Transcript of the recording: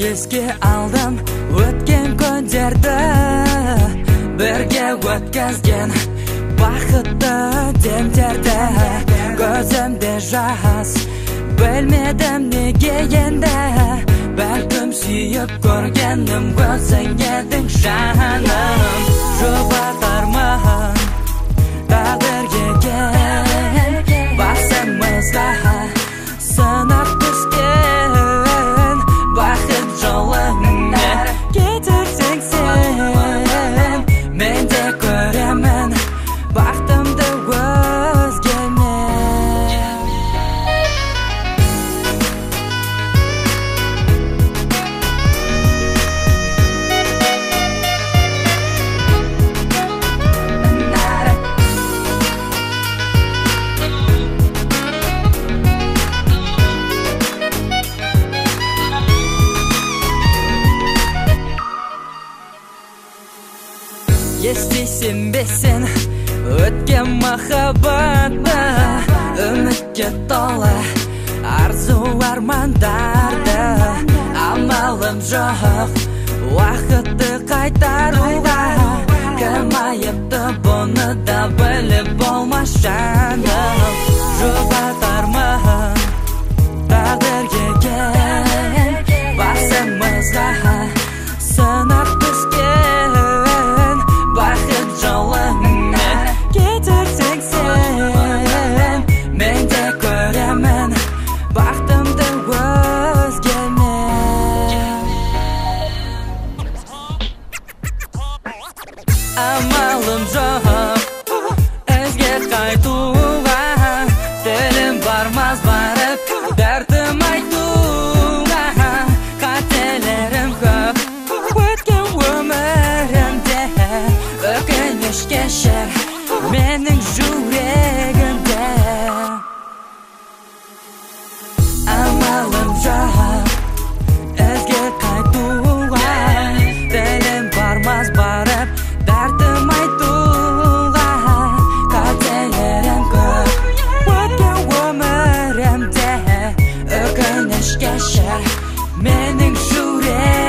Еске алдым өткен күндерді, бірге өткізген бақытты демдерді. Көзімде жас, білмедім неге енді, бәлкім сүйіп көргенім өзің едің жаным. Жұбатармын тағдырға келген басымызға сынақ түскен бақыт жолыңа кетірсең сен, мен де көремін бақытымды өзгемен. Естисің бе сен өткен махаббатты, үмітке толы арзу армандарды. Амалым жоқ уақытты қайтаруға, кім айыпты бұны да біліп болмас жаным. Жұбатармын тағдырға келген басымызға сынақ түскен бақыт жолыңа кетірсең сен, мен де көремін бақытымды өзгемен. Амалым жоқ өзге қайтуға, тілім бармас барып дәртім айтуға. Қателерім көп өткен өмірімде, өкініш кешір менің жүрегімде. Амалым жоқ өзге қайтуға, тілім бармас барып дәртім айтуға. Қателерім көп өткен өмірімде, өкініш кешір менің жүрегімде.